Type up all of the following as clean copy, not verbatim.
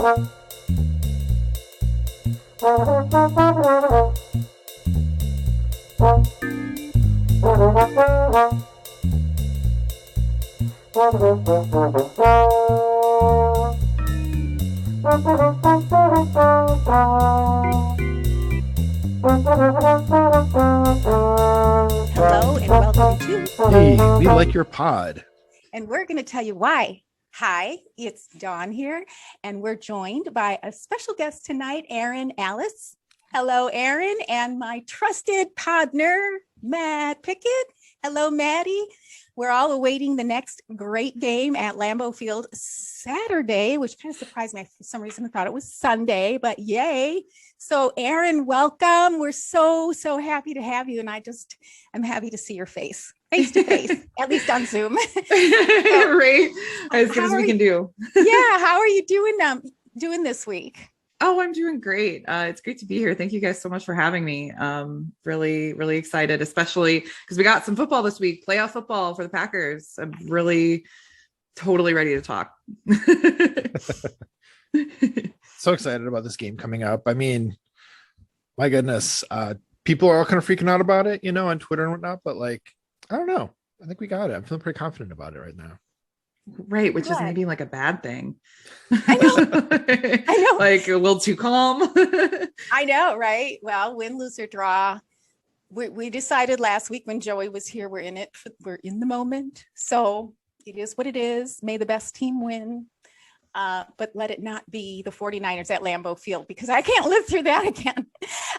Hello and welcome to Hey, we like your pod. And we're going to tell you why. Hi, it's Dawn here, and we're joined by a special guest tonight, Erin, Alyce. Hello, Erin, and my trusted partner, Matt Pickett. Hello, Maddie. We're all awaiting the next great game at Lambeau Field Saturday, which kind of surprised me. For some reason, I thought it was Sunday, but yay. So, Erin, welcome. We're so happy to have you, and I'm happy to see your face to face, at least on Zoom. Right, as good as we can do. Yeah, how are you doing this week? Oh, I'm doing great. It's great to be here. Thank you guys so much for having me. Really excited, especially because we got some football this week, playoff football for the Packers. I'm really totally ready to talk. So excited about this game coming up. I mean, my goodness, people are all kind of freaking out about it, on Twitter and whatnot, but I don't know. I think we got it. I'm feeling pretty confident about it right now. Right, which is maybe like a bad thing. I know. Like a little too calm. I know, right? Well, win, lose, or draw. We decided last week when Joey was here, we're in it. We're in the moment. So it is what it is. May the best team win. But let it not be the 49ers at Lambeau Field, because I can't live through that again.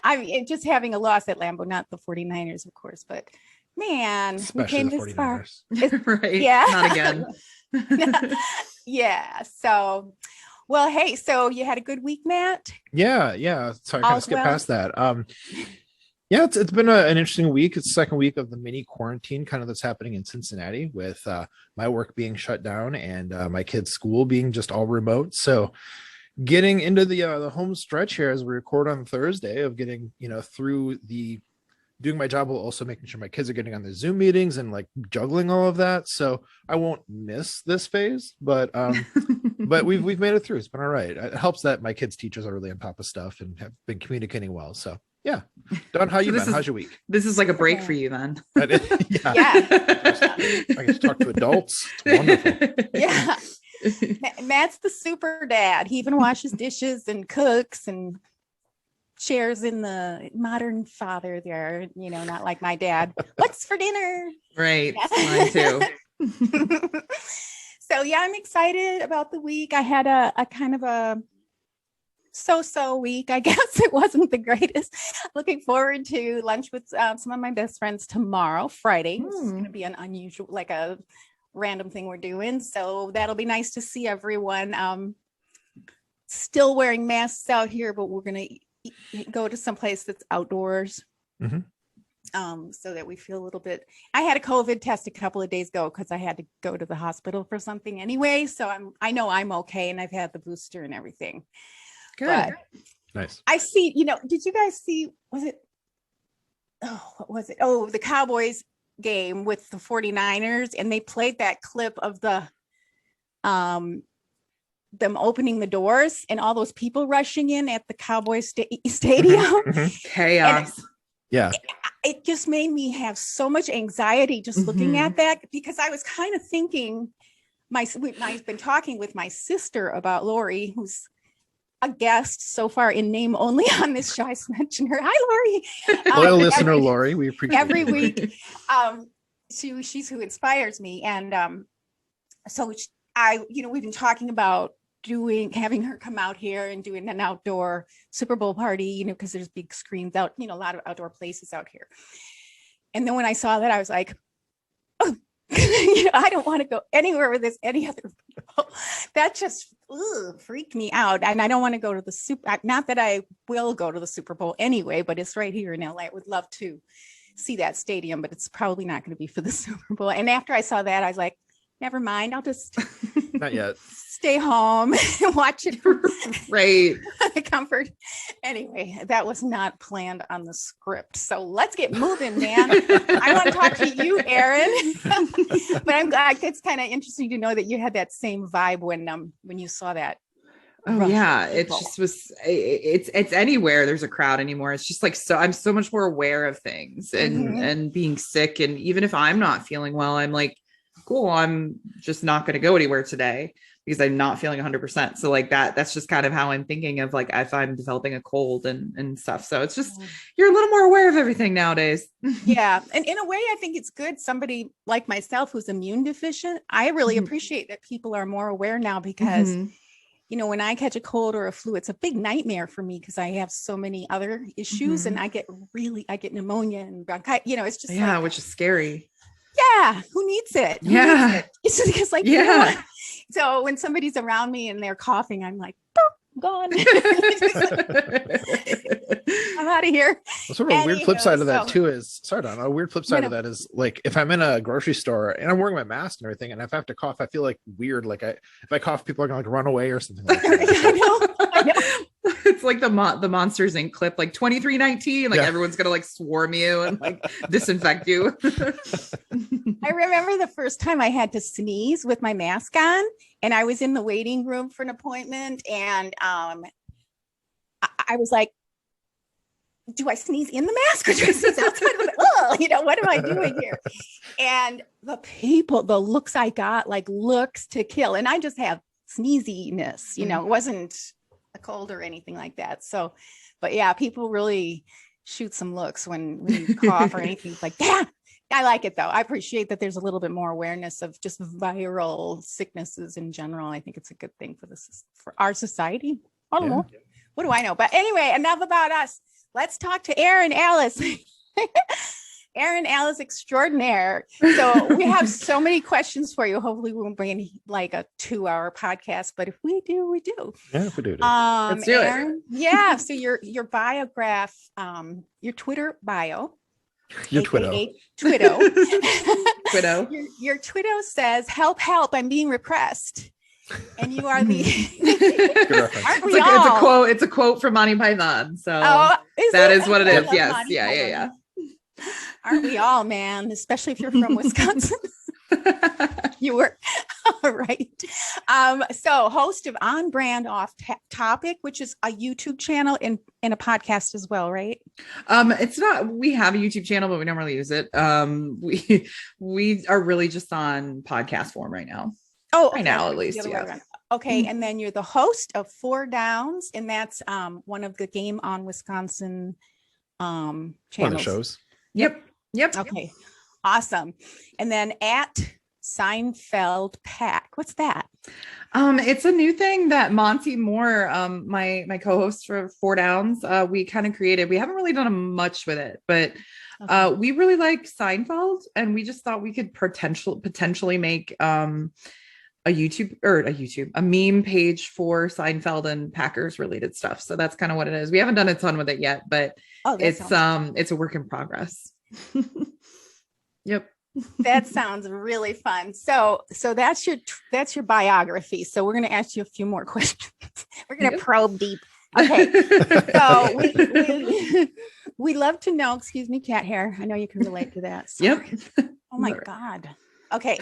I mean, just having a loss at Lambeau, not the 49ers, of course, but man, Especially we came the this far. 49ers. Right. Yeah. Not again. Yeah. So, well, hey, so you had a good week, Matt? Yeah. Sorry, I kind of skipped past that. Yeah, it's been an interesting week. It's the second week of the mini quarantine kind of that's happening in Cincinnati, with my work being shut down and my kids' school being just all remote. So getting into the home stretch here as we record on Thursday of getting, through doing my job while also making sure my kids are getting on the Zoom meetings and juggling all of that. So I won't miss this phase, but but we've made it through. It's been all right. It helps that my kids' teachers are really on top of stuff and have been communicating well. So yeah. Don, how you been? How's your week? This is like a break for you then. Yeah. I get to talk to adults. It's wonderful. Yeah. Matt's the super dad. He even washes dishes and cooks and shares in the modern father there, not like my dad. What's for dinner? Right. Mine too. So yeah, I'm excited about the week. I had a kind of a so week. I guess it wasn't the greatest. Looking forward to lunch with some of my best friends tomorrow, Friday. It's going to be an unusual, like a random thing we're doing. So that'll be nice to see everyone. Still wearing masks out here, but we're going to go to some place that's outdoors. So that we feel a little bit. I had a COVID test a couple of days ago because I had to go to the hospital for something anyway. So I know I'm okay, and I've had the booster and everything. Good. But Nice. I see, did you guys see, what was it? Oh, the Cowboys game with the 49ers, and they played that clip of them opening the doors and all those people rushing in at the Cowboys stadium. Chaos. Yeah. It just made me have so much anxiety just looking at that, because I was kind of thinking, I've been talking with my sister about Lori, who's a guest so far in name only on this show. I mentioned her. Hi, Lori. Loyal listener, Lori. We appreciate every it. week. She's who inspires me. And so we've been talking about having her come out here and doing an outdoor Super Bowl party, because there's big screens out, a lot of outdoor places out here. And then when I saw that, I was like, oh, I don't want to go anywhere with any other people. That just freaked me out. And I don't want to go to the not that I will go to the Super Bowl anyway, but it's right here in LA. I would love to see that stadium, but it's probably not going to be for the Super Bowl. And after I saw that, I was like, never mind. I'll just not yet stay home and watch it. Right. Comfort. Anyway, that was not planned on the script. So let's get moving, man. I want to talk to you, Erin. But I'm glad it's kind of interesting to know that you had that same vibe when you saw that. Oh yeah, it just was. It's anywhere there's a crowd anymore. It's just like I'm so much more aware of things and being sick. And even if I'm not feeling well, I'm like, cool. I'm just not going to go anywhere today because I'm not feeling 100%. So like that's just kind of how I'm thinking of like if I'm developing a cold and stuff. So it's just you're a little more aware of everything nowadays. Yeah, and in a way, I think it's good. Somebody like myself who's immune deficient, I really appreciate that people are more aware now because. You know, when I catch a cold or a flu, it's a big nightmare for me because I have so many other issues and I get pneumonia and bronchitis, you know, it's just like, which is scary. Yeah. Who needs it? Who needs it? It's just because like, you know what? So when somebody's around me and they're coughing, I'm like, I'm gone. I'm out of here. Well, sort of a weird flip side of that too is, sorry, Donna, a weird flip side of that is like if I'm in a grocery store and I'm wearing my mask and everything, and if I have to cough, I feel like weird. Like if I cough, people are gonna like run away or something like that. I know. It's like the Monsters Inc. clip, like 2319, like everyone's gonna like swarm you and like disinfect you. I remember the first time I had to sneeze with my mask on, and I was in the waiting room for an appointment, and I was like, do I sneeze in the mask or do I sneeze outside? Oh, you know, what am I doing here? And the looks I got, like looks to kill. And I just have sneeziness, you know, it wasn't a cold or anything like that. So, but yeah, people really shoot some looks when you cough or anything like that. I like it though. I appreciate that there's a little bit more awareness of just viral sicknesses in general. I think it's a good thing for our society. I don't know. What do I know? But anyway, enough about us. Let's talk to Erin, Alyce. Erin, Alyce extraordinaire. So we have so many questions for you. Hopefully we won't bring in like a 2-hour podcast, but if we do, we do. Yeah, if we do. Let's do Erin, it. Yeah. So your biograph, your Twitter bio. Your Twitter. Your Twitter says, help, I'm being repressed. And you are the aren't we all? It's a quote from Monty Python. So that is what it is. Yes. Monty Yeah. Aren't we all, man? Especially if you're from Wisconsin. You were all right. So host of On Brand Off Topic, which is a YouTube channel and a podcast as well, right? It's not, we have a YouTube channel, but we don't really use it. We are really just on podcast form right now. Oh, right now, at least. Yeah. Okay. And then you're the host of 4 Downs, and that's one of the Game On Wisconsin channels. One of the shows. Yep. Okay. Awesome. And then at Seinfeld Pack. What's that? It's a new thing that Monty Moore, my co-host for 4 Downs, we kind of created. We haven't really done much with it, but we really like Seinfeld, and we just thought we could potentially make a meme page for Seinfeld and Packers related stuff. So that's kind of what it is. We haven't done a ton with it yet, but it's a work in progress. Yep. That sounds really fun. So that's your biography. So we're going to ask you a few more questions. We're going to probe deep. Okay. So we love to know, excuse me, cat hair. I know you can relate to that. Sorry. Yep. Oh my God. Okay.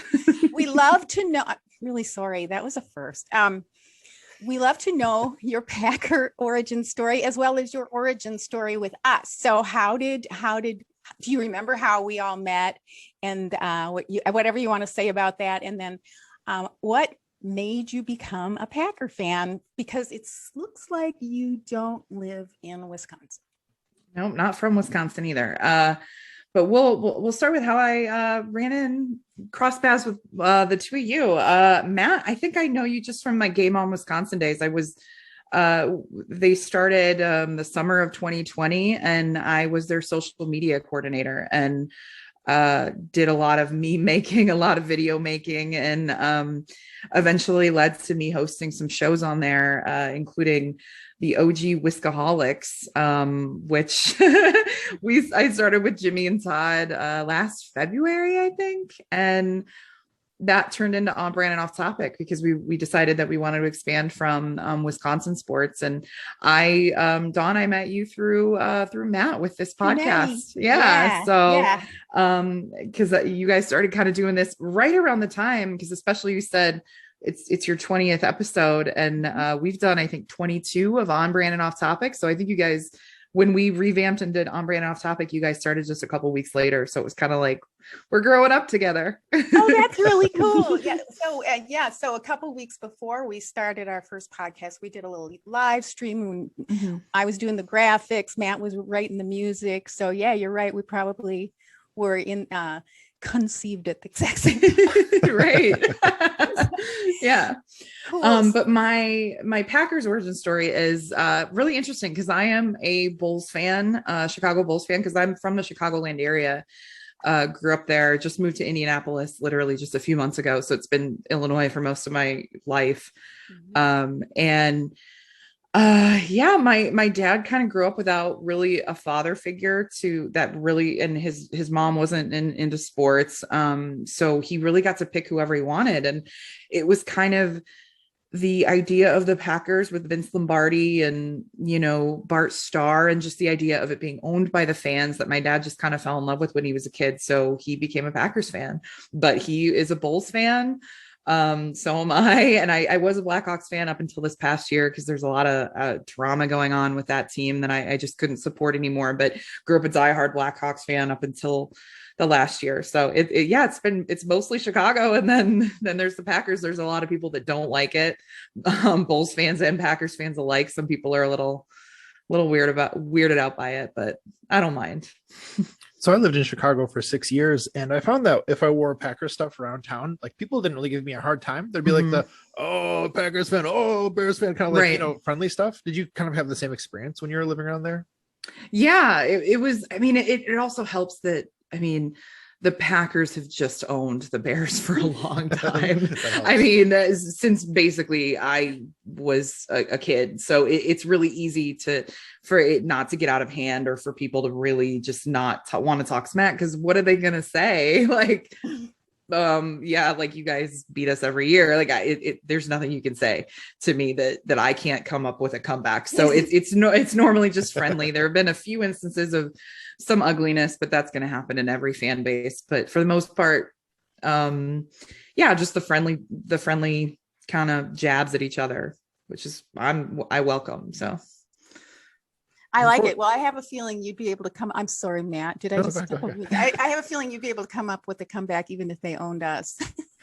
We love to know, I'm really sorry. That was a first. We love to know your Packer origin story as well as your origin story with us. So do you remember how we all met, and whatever you want to say about that? And then what made you become a Packer fan? Because it looks like you don't live in Wisconsin. No, not from Wisconsin either. But we'll start with how I crossed paths with the two of you. Matt, I think I know you just from my Game On Wisconsin days. They started the summer of 2020, and I was their social media coordinator and did a lot of meme making, a lot of video making, and eventually led to me hosting some shows on there, including the OG Whiskaholics, which I started with Jimmy and Todd last February, I think. And that turned into On Brand and Off Topic because we decided that we wanted to expand from Wisconsin sports. And I met you through Matt with this podcast. Because you guys started kind of doing this right around the time, because especially you said it's your 20th episode, and we've done, I think, 22 of On Brand and Off Topic. So I think you guys, when we revamped and did On Brand and Off Topic, you guys started just a couple weeks later. So it was kind of like, we're growing up together. Oh, that's really cool. Yeah. So a couple weeks before we started our first podcast, we did a little live stream. I was doing the graphics. Matt was writing the music. So yeah, you're right. We probably were conceived at the exact same right. Yeah. Cool. But my Packers origin story is really interesting because I am a Bulls fan, Chicago Bulls fan, because I'm from the Chicagoland area. Grew up there, just moved to Indianapolis literally just a few months ago. So it's been Illinois for most of my life. My dad kind of grew up without really a father figure to that really, and his mom wasn't into sports. So he really got to pick whoever he wanted. And it was kind of the idea of the Packers with Vince Lombardi and, Bart Starr, and just the idea of it being owned by the fans that my dad just kind of fell in love with when he was a kid. So he became a Packers fan, but he is a Bulls fan. So am I. And I was a Blackhawks fan up until this past year, because there's a lot of drama going on with that team that I just couldn't support anymore, but grew up a diehard Blackhawks fan up until the last year. So it's mostly Chicago. And then there's the Packers. There's a lot of people that don't like it. Bulls fans and Packers fans alike. Some people are a little weirded out by it, but I don't mind. So I lived in Chicago for 6 years, and I found that if I wore Packers stuff around town, like, people didn't really give me a hard time. There'd be like Packers fan, Bears fan, kind of like, friendly stuff. Did you kind of have the same experience when you were living around there? Yeah, it was, it also helps that, the Packers have just owned the Bears for a long time. Since basically I was a kid. So it's really easy for it not to get out of hand, or for people to really just not want to talk smack. Because what are they going to say? Like, like, you guys beat us every year. Like, there's nothing you can say to me that I can't come up with a comeback. So it's normally just friendly. There have been a few instances of some ugliness, but that's going to happen in every fan base. But for the most part, just the friendly kind of jabs at each other, which is I welcome. So I like it. Well, I have a feeling you'd be able to come. I'm sorry, Matt. Did I just? I have a feeling you'd be able to come up with a comeback even if they owned us.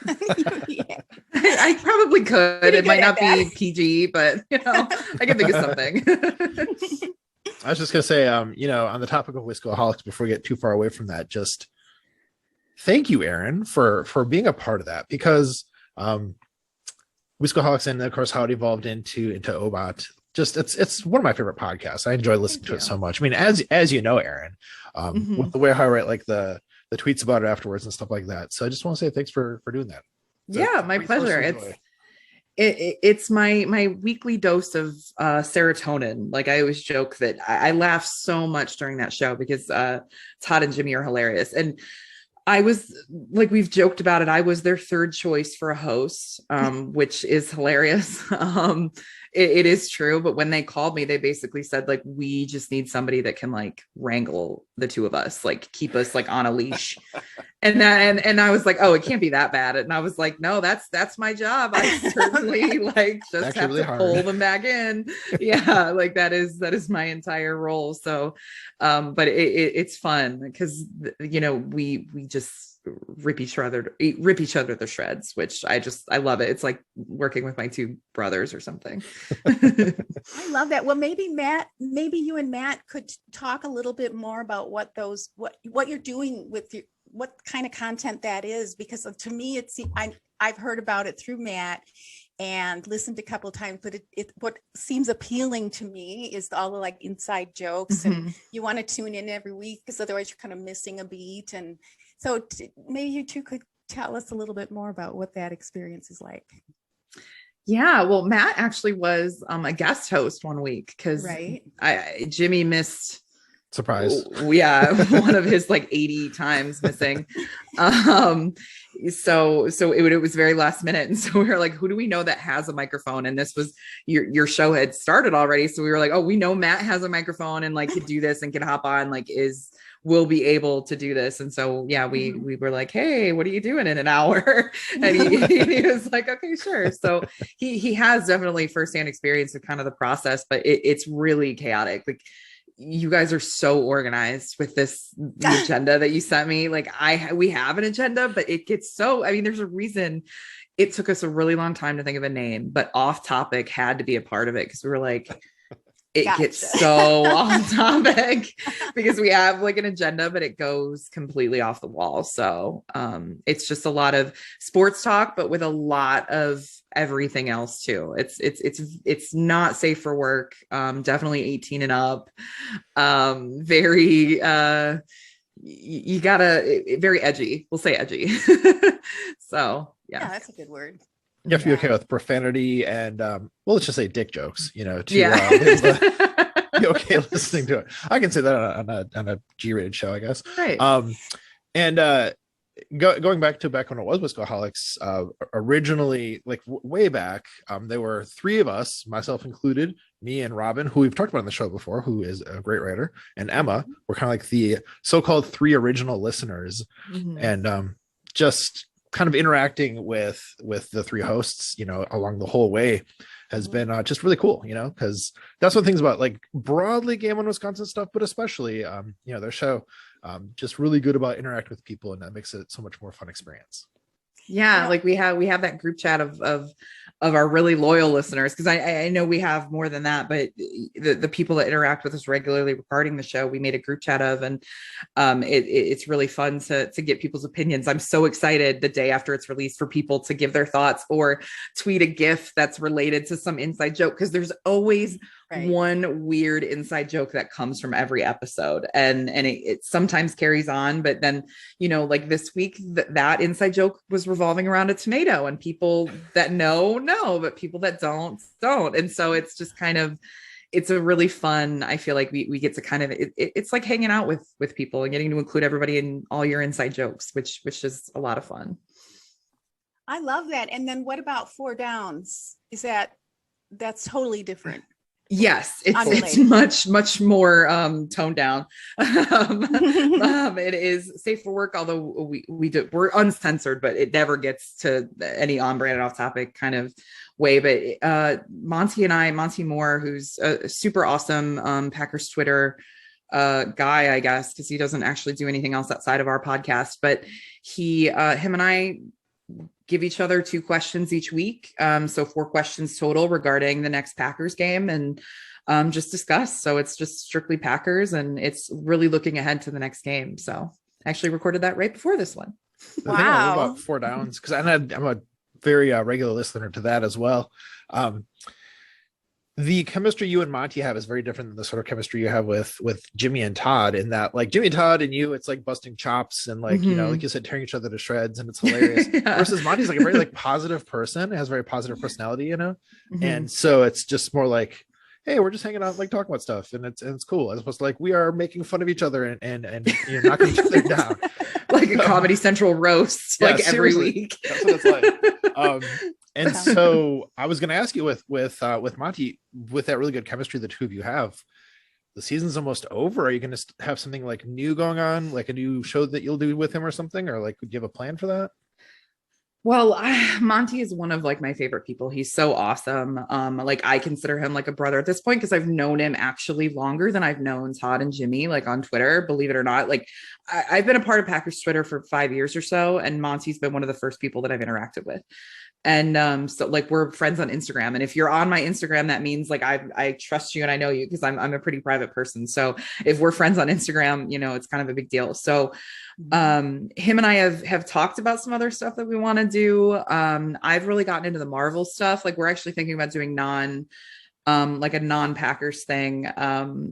I probably could. It might not be PG, but I can think of something. I was just gonna say, on the topic of Whiskaholics, before we get too far away from that, just thank you, Erin, for being a part of that, because Whiskaholics, and of course how it evolved into OBOT. Just it's one of my favorite podcasts. I enjoy listening to it so much. As you know, Erin, with the way how I write like the tweets about it afterwards and stuff like that. So I just want to say thanks for doing that. My pleasure. It's my weekly dose of serotonin. Like, I always joke that I laugh so much during that show because Todd and Jimmy are hilarious. And I was, like, we've joked about it, I was their third choice for a host, which is hilarious. It is true. But when they called me, they basically said, like, we just need somebody that can, like, wrangle the two of us, like, keep us, like, on a leash. And I was like, oh, it can't be that bad. And I was like, no, that's my job. I certainly just have to pull them back in. Yeah. Like, that is my entire role. So, but it's fun because, we just rip each other to shreds, which I love it. It's like working with my two brothers or something. I love that. Well, maybe you and Matt could talk a little bit more about what you're doing with what kind of content that is, because to me, I've heard about it through Matt and listened a couple of times, but what seems appealing to me is all the, like, inside jokes, and you want to tune in every week because otherwise you're kind of missing a beat. And so maybe you two could tell us a little bit more about what that experience is like. Yeah, well, Matt actually was a guest host one week because Jimmy missed. Surprise. Yeah, one of his, like, 80 times missing. So it was very last minute. And so we were like, who do we know that has a microphone? And this was your show had started already. So we were like, oh, we know Matt has a microphone and, like, could do this and can hop on, like, will be able to do this. And so, yeah, we were like, hey, what are you doing in an hour? And he was like, okay, sure. So he has definitely firsthand experience with kind of the process, but it's really chaotic. Like, you guys are so organized with the agenda that you sent me. Like we have an agenda, but it gets so, I mean, there's a reason it took us a really long time to think of a name, but off topic had to be a part of it. Cause we were like, it gets so off topic because we have like an agenda, but it goes completely off the wall. So it's just a lot of sports talk, but with a lot of everything else too. It's not safe for work. Definitely 18 and up. Very you gotta very edgy. We'll say edgy. So yeah, that's a good word. You have to be okay with profanity and well, let's just say dick jokes, you know, to be okay listening to it. I can say that on a G-rated show, I guess. Right. And going back when it was Whiskaholics, originally, like way back, there were three of us, myself included, me and Robin, who we've talked about on the show before, who is a great writer, and Emma. We're kind of like the so-called three original listeners, and just kind of interacting with the three hosts, you know, along the whole way has been just really cool, you know, because that's what things about like broadly Game on Wisconsin stuff, but especially, you know, their show, just really good about interacting with people, and that makes it so much more fun experience. Yeah, like we have that group chat of our really loyal listeners, because I know we have more than that, but the people that interact with us regularly regarding the show, we made a group chat of, and it's really fun to get people's opinions. I'm so excited the day after it's released for people to give their thoughts or tweet a GIF that's related to some inside joke, because there's always one weird inside joke that comes from every episode, and it sometimes carries on, but then, you know, like this week that inside joke was revolving around a tomato, and people that know, but people that don't. And so it's just kind of, it's a really fun, I feel like we get to kind of, it's like hanging out with people and getting to include everybody in all your inside jokes, which is a lot of fun. I love that. And then what about Four Downs? That's totally different? Yes, it's much more toned down. It is safe for work, although we're uncensored, but it never gets to any on brand and off topic kind of way. But Monty Moore, who's a super awesome Packers Twitter guy, I guess, because he doesn't actually do anything else outside of our podcast, but him and I give each other 2 questions each week. So 4 questions total regarding the next Packers game, and just discuss. So it's just strictly Packers, and it's really looking ahead to the next game. So I actually recorded that right before this one. The thing I love about Four Downs, because I'm a very regular listener to that as well. The chemistry you and Monty have is very different than the sort of chemistry you have with Jimmy and Todd, in that like Jimmy, Todd and you, it's like busting chops and like, you know, like you said, tearing each other to shreds, and it's hilarious. Versus Monty's like a very like positive person, has a very positive personality, you know? And so it's just more like, hey, we're just hanging out, like talking about stuff, and it's cool, as opposed to like we are making fun of each other and you're knocking each other down. Like a Comedy Central roast, like every week. That's what it's like. And so I was going to ask you with Monty, with that really good chemistry the two of you have, the season's almost over. Are you going to have something like new going on, like a new show that you'll do with him or something, or like, do you have a plan for that? Well, Monty is one of like my favorite people. He's so awesome. Like I consider him like a brother at this point, because I've known him actually longer than I've known Todd and Jimmy, like on Twitter, believe it or not. Like I've been a part of Packers Twitter for 5 years or so, and Monty's been one of the first people that I've interacted with. And so like we're friends on Instagram, and if you're on my Instagram, that means like I trust you and I know you, because I'm a pretty private person. So if we're friends on Instagram, you know, it's kind of a big deal. So him and I have talked about some other stuff that we want to do. I've really gotten into the Marvel stuff. Like we're actually thinking about doing like a non-Packers thing,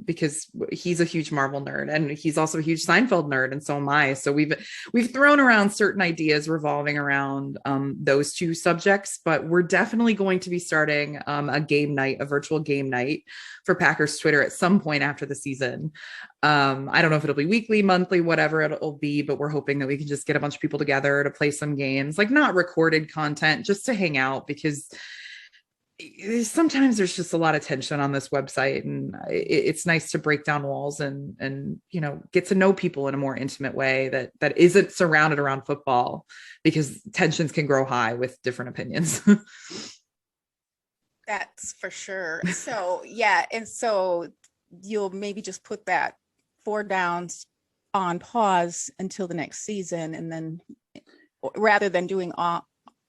because he's a huge Marvel nerd, and he's also a huge Seinfeld nerd, and so am I. So we've thrown around certain ideas revolving around those 2 subjects, but we're definitely going to be starting a virtual game night for Packers Twitter at some point after the season. I don't know if it'll be weekly, monthly, whatever it'll be, but we're hoping that we can just get a bunch of people together to play some games, like not recorded content, just to hang out, because sometimes there's just a lot of tension on this website, and it's nice to break down walls and get to know people in a more intimate way that isn't surrounded around football, because tensions can grow high with different opinions. That's for sure. So yeah, and so you'll maybe just put that 4 downs on pause until the next season, and then rather than doing all,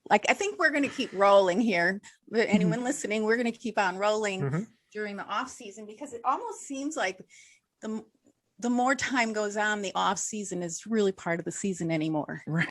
like, I think we're going to keep rolling here. Anyone listening, we're going to keep on rolling during the off season, because it almost seems like the more time goes on, the off season is really part of the season anymore. Right.